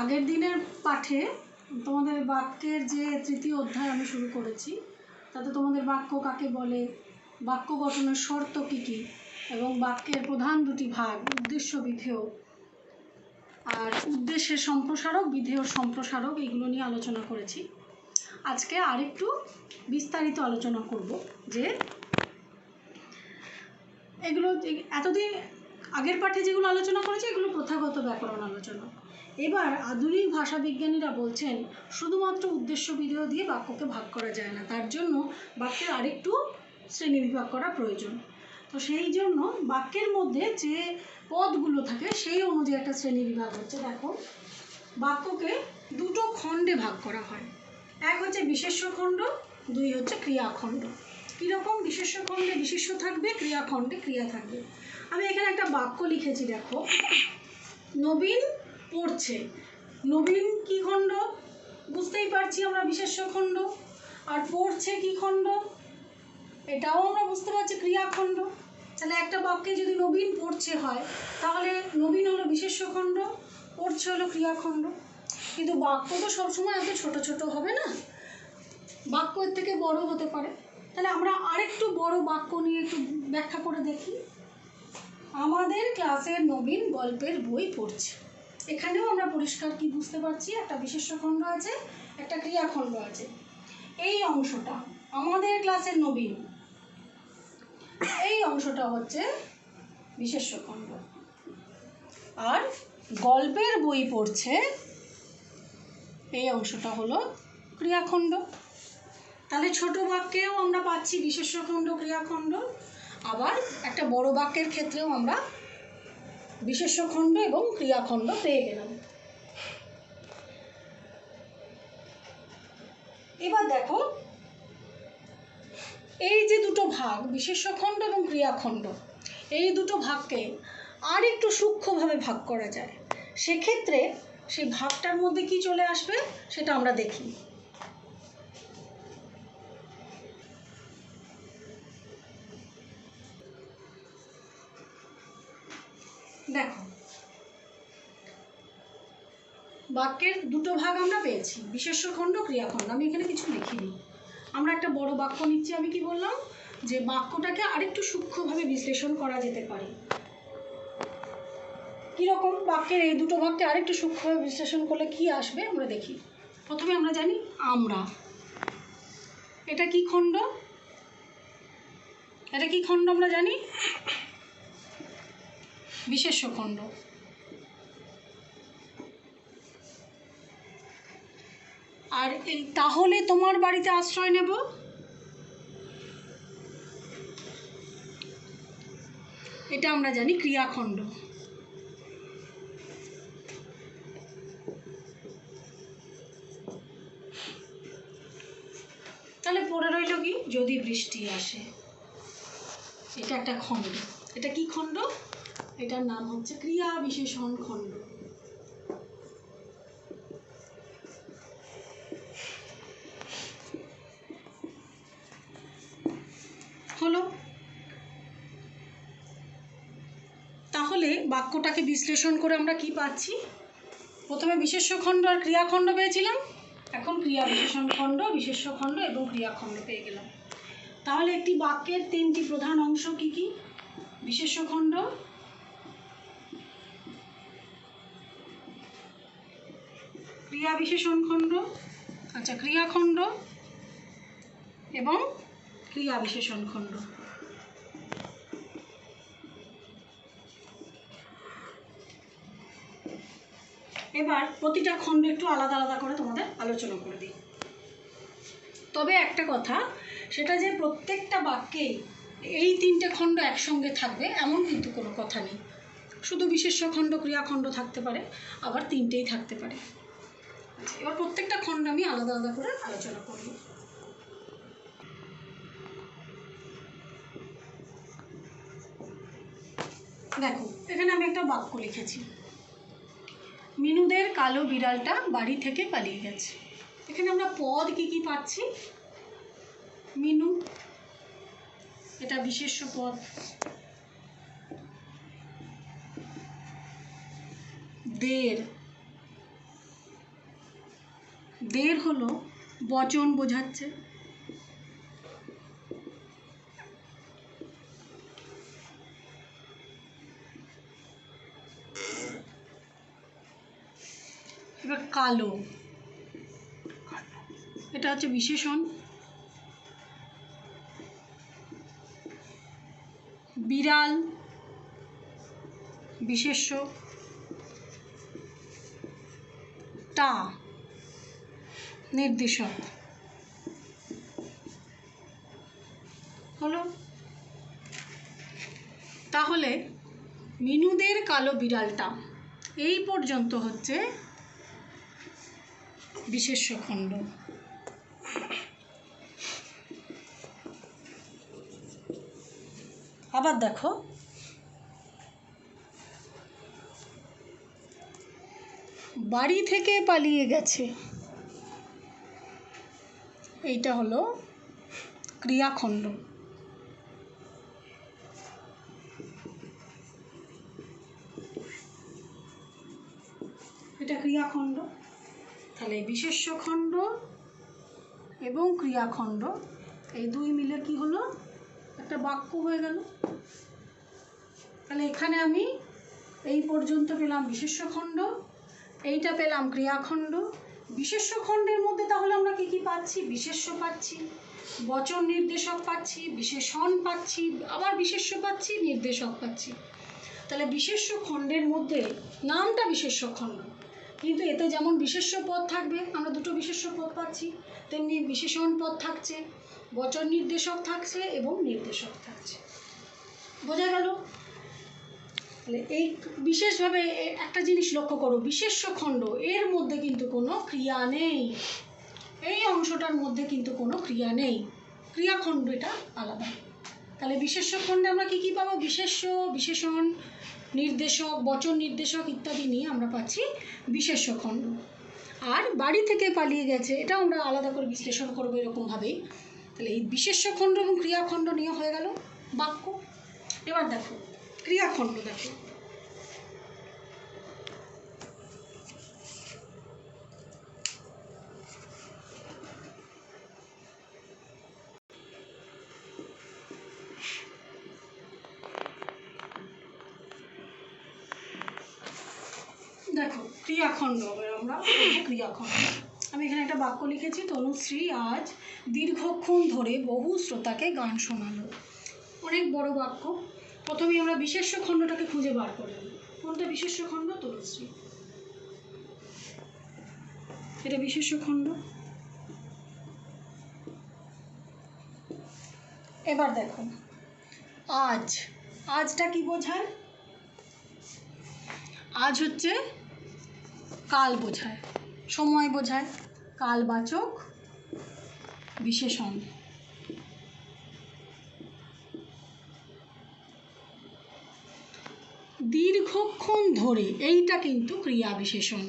আগের দিনের পাঠে তোমাদের বাক্যের যে তৃতীয় অধ্যায় আমি শুরু করেছি, তাতে তোমাদের বাক্য কাকে বলে, বাক্য গঠনের শর্ত কী কী, এবং বাক্যের প্রধান দুটি ভাগ উদ্দেশ্য বিধেয় আর উদ্দেশ্যের সম্প্রসারক বিধেয়র সম্প্রসারক, এগুলো নিয়ে আলোচনা করেছি। আজকে আরেকটু বিস্তারিত আলোচনা করব যে এগুলো এতদিন আগের পাঠে যেগুলো আলোচনা করেছি এগুলো প্রথাগত ব্যাকরণ আলোচনা। এবার আধুনিক ভাষাবিজ্ঞানীরা বলছেন শুধুমাত্র উদ্দেশ্য বিধেয় দিয়ে বাক্যকে ভাগ করা যায় না, তার জন্য বাক্যের আরেকটু শ্রেণীবিভাগ করা প্রয়োজন। তো সেই জন্য বাক্যের মধ্যে যে পদগুলো থাকে সেই অনুযায়ী একটা শ্রেণীবিভাগ হচ্ছে। দেখো, বাক্যকে দুটো খণ্ডে ভাগ করা হয়। এক হচ্ছে বিশেষ্য খণ্ড, দুই হচ্ছে ক্রিয়াখণ্ড। কীরকম? বিশেষ্য খণ্ডে বিশেষ্য থাকবে, ক্রিয়াখণ্ডে ক্রিয়া থাকবে। আমি এখানে একটা বাক্য লিখেছি, দেখো, নবীন পড়ছে। নবীন কি খণ্ড? বুঝতেই পারছি আমরা, বিশেষ্য খণ্ড। আর পড়ছে কি খণ্ড? এটাও আমরা বুঝতে পারছি, ক্রিয়াখণ্ড। তাহলে একটা বাক্যে যদি নবীন পড়ছে হয়, তাহলে নবীন হলো বিশেষ্য খণ্ড, পড়ছে হলো ক্রিয়াখণ্ড। কিন্তু বাক্য তো সবসময় এত ছোট ছোট হবে না, বাক্য এর থেকে বড় হতে পারে। তাহলে আমরা আরেকটু বড় বাক্য নিয়ে একটু ব্যাখ্যা করে দেখি। আমাদের ক্লাসের নবীন গল্পের বই পড়ছে। এখানেও আমরা পরিষ্কার কি বুঝতে পারছি, একটা বিশেষ্য খণ্ড আছে, একটা ক্রিয়াখণ্ড আছে। এই অংশটা আমাদের ক্লাসের নবীন, এই অংশটা হচ্ছে বিশেষ্য খণ্ড। আর গল্পের বই পড়ছে, এই অংশটা হলো ক্রিয়াখণ্ড। তাহলে ছোট বাক্যেও আমরা পাচ্ছি বিশেষ্য খণ্ড, ক্রিয়াখণ্ড। আবার একটা বড় বাক্যের ক্ষেত্রেও আমরা বিশেষ্য খণ্ড এবং ক্রিয়াখণ্ড পেয়ে গেলাম। এবার দেখো, এই যে দুটো ভাগ, বিশেষ্য খণ্ড এবং ক্রিয়াখণ্ড, এই দুটো ভাগকে আর একটু সূক্ষ্মভাবে ভাগ করা যায়। সেক্ষেত্রে সেই ভাগটার মধ্যে কি চলে আসবে সেটা আমরা দেখি। দেখো, বাক্যের দুটো ভাগ আমরা পেয়েছি, বিশেষ্য খণ্ড, ক্রিয়াখণ্ড। আমি এখানে কিছু লিখিনি, আমরা একটা বড় বাক্য নিচ্ছি। আমি কি বললাম, যে বাক্যটাকে আরেকটু সূক্ষ্মভাবে বিশ্লেষণ করা যেতে পারে। কীরকম? বাক্যের এই দুটো ভাগকে আরেকটু সূক্ষ্মভাবে বিশ্লেষণ করলে কি আসবে আমরা দেখি। প্রথমে আমরা জানি আমরা, এটা কি খণ্ড? এটা কি খণ্ড আমরা জানি, বিশেষ্য খণ্ড। আর এই তাহলে তোমার বাড়িতে আশ্রয় নেব, এটা আমরা জানি ক্রিয়াখণ্ড। তাহলে পড়ে রইল কি, যদি বৃষ্টি আসে, এটা একটা খণ্ড। এটা কি খণ্ড? এটার নাম হচ্ছে ক্রিয়া বিশেষণ খণ্ড। হলো। তাহলে বাক্যটাকে বিশ্লেষণ করে আমরা কি পাচ্ছি? প্রথমে বিশেষ্য খণ্ড আর ক্রিয়াখণ্ড পেয়েছিলাম, এখন ক্রিয়া বিশেষণ খণ্ড, বিশেষ্য খণ্ড এবং ক্রিয়াখণ্ড পেয়ে গেলাম। তাহলে একটি বাক্যের তিনটি প্রধান অংশ কি কি? বিশেষ্য খণ্ড, ক্রিয়া বিশেষণ খণ্ড, ক্রিয়াখণ্ড এবং ক্রিয়া বিশেষণ খণ্ড। এবার প্রতিটা খণ্ড একটু আলাদা আলাদা করে তোমাদের আলোচনা করে দিই। তবে একটা কথা, সেটা যে প্রত্যেকটা বাক্যেই এই তিনটে খণ্ড একসঙ্গে থাকবে এমন কিন্তু কোনো কথা নেই। শুধু বিশেষ্য খণ্ড, ক্রিয়াখণ্ড থাকতে পারে, আবার তিনটেই থাকতে পারে। এবার প্রত্যেকটা খণ্ড আমি আলাদা আলাদা করে আলোচনা করব। দেখো, এখানে আমি একটা বাক্য লিখেছি, মিনুদের কালো বিড়ালটা বাড়ি থেকে পালিয়ে গেছে। এখানে আমরা পদ কি কি পাচ্ছি? মিনু, এটা বিশেষ্য পদ। দের, দের হলো বচন বোঝাচ্ছে, এবার কালো, এটা হচ্ছে বিশেষণ। বিড়াল বিশেষ্য, টা নির্দেশক হলো। তাহলে মিনুদের কালো বিড়ালটা এই পর্যন্ত হচ্ছে বিশেষ্য খণ্ড। আবার দেখো, বাড়ি থেকে পালিয়ে গেছে, এইটা হলো ক্রিয়াখণ্ড। এটা ক্রিয়াখণ্ড। তাহলে বিশেষ্য খণ্ড এবং ক্রিয়াখণ্ড এই দুই মিলে কি হলো, একটা বাক্য হয়ে গেল। তাহলে এখানে আমি এই পর্যন্ত পেলাম বিশেষ্য খণ্ড, এইটা পেলাম ক্রিয়াখণ্ড। বিশেষ্য খণ্ডের মধ্যে তাহলে আমরা কি কি পাচ্ছি? বিশেষ্য পাচ্ছি, বচন নির্দেশক পাচ্ছি, বিশেষণ পাচ্ছি, আবার বিশেষ্য পাচ্ছি, নির্দেশক পাচ্ছি। তাহলে বিশেষ্য খণ্ডের মধ্যে নামটা বিশেষ্য খণ্ড, কিন্তু এতে যেমন বিশেষ্য পদ থাকবে, আমরা দুটো বিশেষ্য পদ পাচ্ছি, তেমনি বিশেষণ পদ থাকছে, বচন নির্দেশক থাকছে এবং নির্দেশক থাকছে। বোঝা গেল? তাহলে এই বিশেষভাবে একটা জিনিস লক্ষ্য করো, বিশেষ্য খণ্ড এর মধ্যে কিন্তু কোনো ক্রিয়া নেই, এই অংশটার মধ্যে কিন্তু কোনো ক্রিয়া নেই, ক্রিয়াখণ্ড এটা আলাদা। তাহলে বিশেষ্য খণ্ডে আমরা কি কি পাবো? বিশেষ্য, বিশেষণ, নির্দেশক, বচন নির্দেশক ইত্যাদি নিয়ে আমরা পাচ্ছি বিশেষ্য খণ্ড। আর বাড়ি থেকে পালিয়ে গেছে, এটাও আমরা আলাদা করে বিশ্লেষণ করবো এরকমভাবেই। তাহলে এই বিশেষ্য খণ্ড এবং ক্রিয়াখণ্ড নিয়ে হয়ে গেল বাক্য। এবার দেখো ক্রিয়াখণ্ড, দেখো দেখো ক্রিয়াখণ্ড, আমরা ক্রিয়াখণ্ড। আমি এখানে একটা বাক্য লিখেছি, তনুশ্রী আজ দীর্ঘক্ষণ ধরে বহু শ্রোতাকে গান শোনালো। অনেক বড় বাক্য। প্রথমেই আমরা বিশেষ্য খণ্ডটাকে খুঁজে বার করব। কোনটা বিশেষ্য খণ্ড? তনুশ্রী, এটা বিশেষ্য খণ্ড। এবার দেখো আজ, আজটা কি বোঝায়? আজ হচ্ছে কাল বোঝায়, সময় বোঝায়, কালবাচক বিশেষণ। দীর্ঘক্ষণ ধরে, এইটা কিন্তু ক্রিয়া বিশেষণ।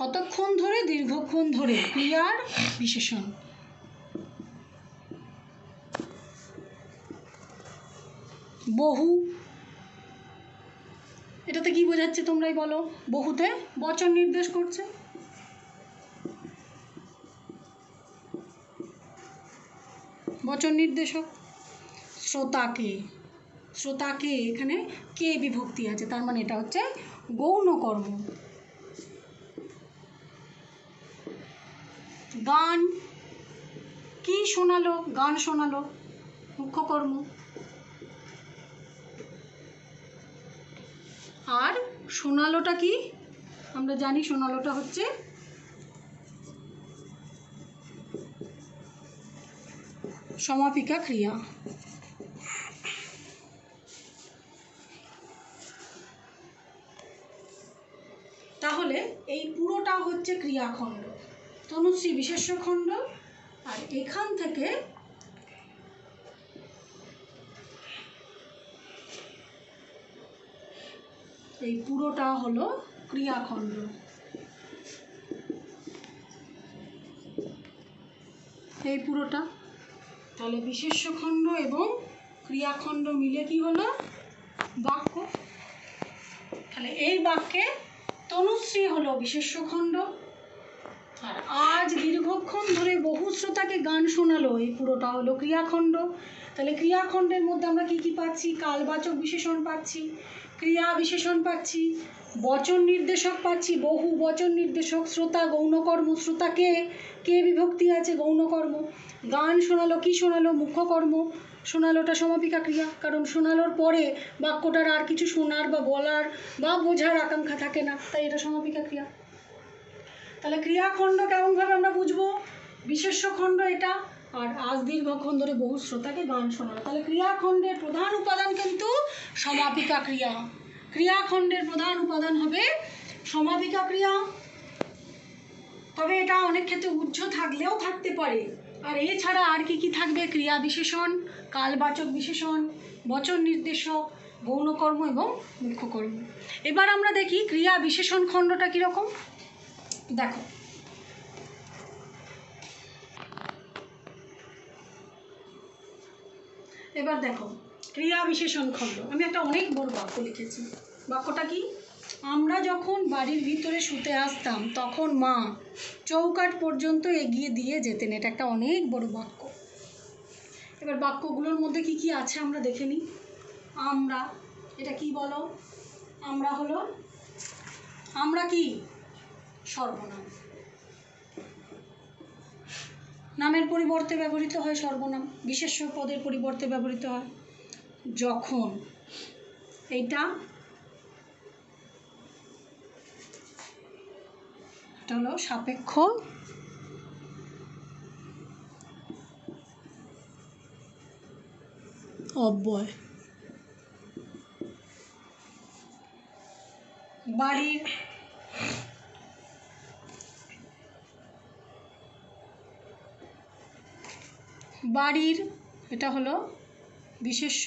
কতক্ষণ ধরে? দীর্ঘক্ষণ ধরে, ক্রিয়ার বিশেষণ। বহু, এটাতে কি বোঝাচ্ছে তোমরাই বলো? বহুতে বচন নির্দেশ করছে। বচন নির্দেশক। শ্রোতাকে, শ্রোতাকে এখানে কে বিভক্তি আছে, তার মানে এটা হচ্ছে গৌণ কর্ম। গান, কি শোনালো? গান শোনালো, মুখ্য কর্ম। আর শোনালোটা কি? আমরা জানি শোনালোটা হচ্ছে সমাপিকা ক্রিয়া। তাহলে এই পুরোটা হচ্ছে ক্রিয়াখণ্ড, তনুশ্রী বিশেষ্য খণ্ড। আর এখান থেকে এই পুরোটা হলো ক্রিয়াখণ্ড। এই পুরোটা তাহলে বিশেষ্য খণ্ড এবং ক্রিয়াখণ্ড মিলে কি হলো? বাক্য। তাহলে এই বাক্যে তনুশ্রী হলো বিশেষ্য খণ্ড, আর আজ দীর্ঘক্ষণ ধরে বহু শ্রোতাকে গান শোনালো এই পুরোটা হলো ক্রিয়াখণ্ড। তাহলে ক্রিয়াখণ্ডের মধ্যে আমরা কি কি পাচ্ছি? কালবাচক বিশেষণ পাচ্ছি, ক্রিয়া বিশেষণ পাচ্ছি, বচন নির্দেশক পাচ্ছি, বহু বচন নির্দেশক, শ্রোতা গৌণকর্ম, শ্রোতাকে কে বিভক্তি আছে গৌণকর্ম, গান শোনালো, কি শোনালো? মুখ্যকর্ম শোনালোটা সমাপিকা ক্রিয়া, কারণ শোনালোর পরে বাক্যটার আর কিছু শোনার বা বলার বা বোঝার আকাঙ্ক্ষা থাকে না, তাই এটা সমাপিকা ক্রিয়া। তাহলে ক্রিয়াখণ্ড কেমনভাবে আমরা বুঝবো? বিশেষ্য খণ্ড এটা, আর আজ দীর্ঘক্ষণ ধরে বহু শ্রোতাকে গান শোনালো। তাহলে ক্রিয়াখণ্ডের প্রধান উপাদান কিন্তু সমাপিকা ক্রিয়া। ক্রিয়াখণ্ডের প্রধান উপাদান হবে সমাপিকা ক্রিয়া। তবে এটা অনেক ক্ষেত্রে উহ্য থাকলেও থাকতে পারে। আর এছাড়া আর কি কি থাকবে? ক্রিয়া বিশেষণ, কালবাচক বিশেষণ, বচন নির্দেশক, গৌণকর্ম এবং মুখ্যকর্ম। এবার আমরা দেখি ক্রিয়া বিশেষণ খণ্ডটা কীরকম। দেখো, এবার দেখো ক্রিয়া বিশেষণ খণ্ড। আমি একটা অনেক বড় বাক্য লিখেছি। বাক্যটা কি? আমরা যখন বাড়ির ভিতরে শুতে আসতাম তখন মা চৌকাঠ পর্যন্ত এগিয়ে দিয়ে যেতেন। এটা একটা অনেক বড় বাক্য। এবার বাক্যগুলোর মধ্যে কি কি আছে আমরা দেখে নিই। আমরা, এটা কি বলো? আমরা হলো, আমরা কি? সর্বনাম। নামের পরিবর্তে ব্যবহৃত হয় সর্বনাম, বিশেষ্য পদের পরিবর্তে ব্যবহৃত হয়। যখন, এটা হলো সাপেক্ষ অব্যয়। বাড়ির, বাড়ির এটা হলো বিশেষ্য।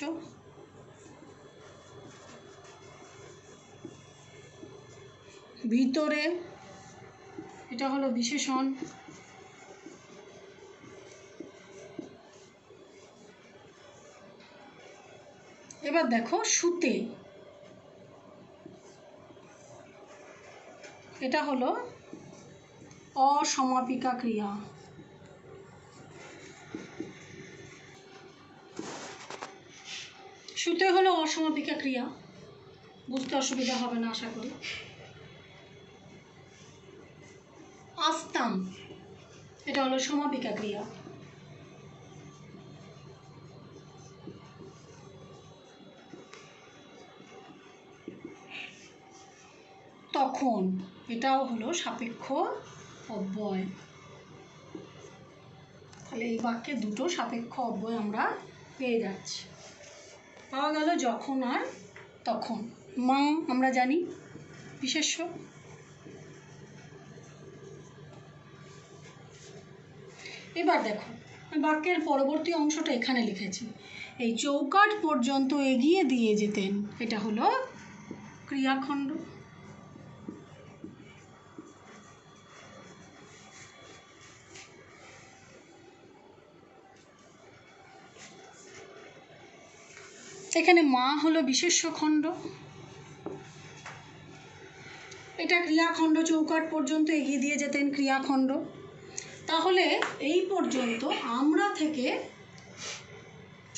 ভিতরে এটা হলো বিশেষণ। এবার দেখো শুতে, এটা হলো অসমাপিকা ক্রিয়া। শুতে হলো অসমাপিকা ক্রিয়া, বুঝতে অসুবিধা হবে না আশা করি। আসতাম এটা হলো সমাপিকা ক্রিয়া। তখন এটাও হলো সাপেক্ষ অব্যয়। তাহলে এই বাক্যে দুটো সাপেক্ষ অব্যয় আমরা পেয়ে যাচ্ছি। পাওয়া গেল যখন আর তখন। মা আমরা জানি বিশেষ্য। এবার দেখো বাক্যের পরবর্তী অংশটা এখানে লিখেছি। এই চৌকাঠ পর্যন্ত এগিয়ে দিয়ে যেতেন, এটা হলো ক্রিয়াখণ্ড। এখানে মা হলো বিশেষ্য খণ্ড, এটা ক্রিয়াখণ্ড। চৌকাঠ পর্যন্ত এগিয়ে দিয়ে যেতেন ক্রিয়াখণ্ড। তাহলে এই পর্যন্ত আমরা থেকে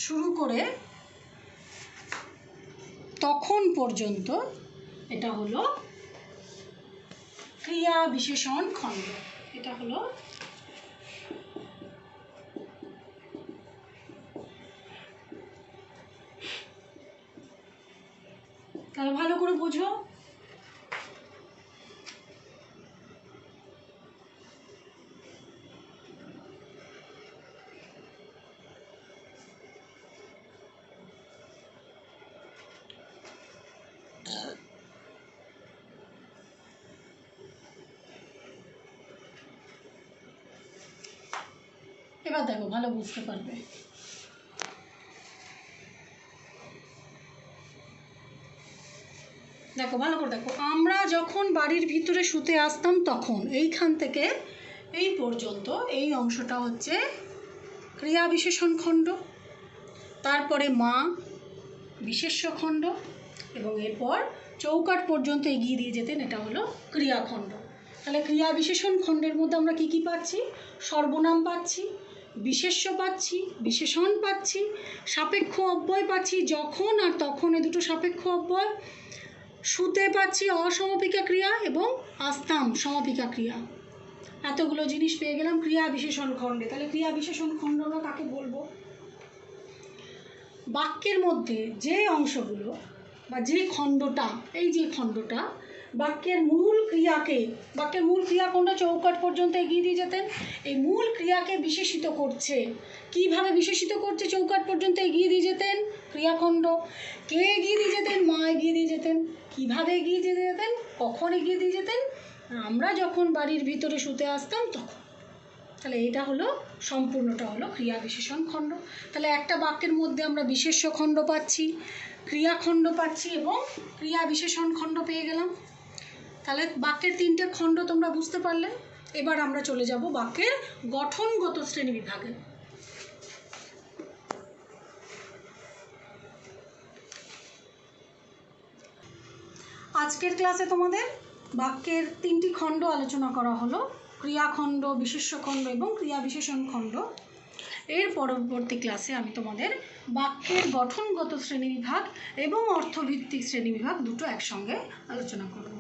শুরু করে তখন পর্যন্ত এটা হলো ক্রিয়া বিশেষণ খণ্ড। এটা হলো তাহলে ভালো করে বোঝো। এবার দেখো ভালো বুঝতে পারবে। দেখো ভালো করে দেখো, আমরা যখন বাড়ির ভিতরে শুতে আসতাম তখন, এইখান থেকে এই পর্যন্ত এই অংশটা হচ্ছে ক্রিয়া বিশেষণ খণ্ড। তারপরে মা বিশেষ্য খণ্ড এবং এরপর চৌকাঠ পর্যন্ত এগিয়ে দিয়ে যেতেন, এটা হলো ক্রিয়াখণ্ড। তাহলে ক্রিয়া বিশেষণ খণ্ডের মধ্যে আমরা কি কি পাচ্ছি? সর্বনাম পাচ্ছি, বিশেষ্য পাচ্ছি, বিশেষণ পাচ্ছি, সাপেক্ষ অব্যয় পাচ্ছি, যখন আর তখন এ দুটো সাপেক্ষ অব্যয়, সুতে পাচ্ছি অসমাপিকা ক্রিয়া এবং আস্তাম সমাপিকা ক্রিয়া। এতগুলো জিনিস পেয়ে গেলাম ক্রিয়া বিশেষণ খণ্ডে। তাহলে ক্রিয়া বিশেষণ খণ্ড আমরা কাকে বলবো? বাক্যের মধ্যে যে অংশগুলো বা যে খণ্ডটা, এই যে খণ্ডটা বাক্যের মূল ক্রিয়াকে, বাক্যের মূল ক্রিয়া কোনটা? চৌকাঠ পর্যন্ত এগিয়ে দিয়ে যেতেন। এই মূল ক্রিয়াকে বিশেষিত করছে। কিভাবে বিশেষিত করছে? চৌকাঠ পর্যন্ত এগিয়ে দিয়ে যেতেন, ক্রিয়াখণ্ড। কে এগিয়ে দিয়ে যেতেন? মা এগিয়ে দিয়ে যেতেন। কিভাবে এগিয়ে দিয়ে যেতেন? কখন এগিয়ে দিয়ে যেতেন? আমরা যখন বাড়ির ভিতরে শুতে আসতাম তখন। তাহলে এটা হলো সম্পূর্ণটা হলো ক্রিয়া বিশেষণ খণ্ড। তাহলে একটা বাক্যের মধ্যে আমরা বিশেষ্য খণ্ড পাচ্ছি, ক্রিয়াখণ্ড পাচ্ছি এবং ক্রিয়া বিশেষণ খণ্ড পেয়ে গেলাম। তাহলে বাক্যের তিনটে খণ্ড তোমরা বুঝতে পারলে। এবার আমরা চলে যাব বাক্যের গঠনগত শ্রেণীবিভাগে। আজকের ক্লাসে তোমাদের বাক্যের তিনটি খণ্ড আলোচনা করা হলো, ক্রিয়াখণ্ড, বিশেষ্য খণ্ড এবং ক্রিয়া বিশেষণ খণ্ড। এর পরবর্তী ক্লাসে আমি তোমাদের বাক্যের গঠনগত শ্রেণীবিভাগ এবং অর্থভিত্তিক শ্রেণীবিভাগ দুটো একসঙ্গে আলোচনা করব।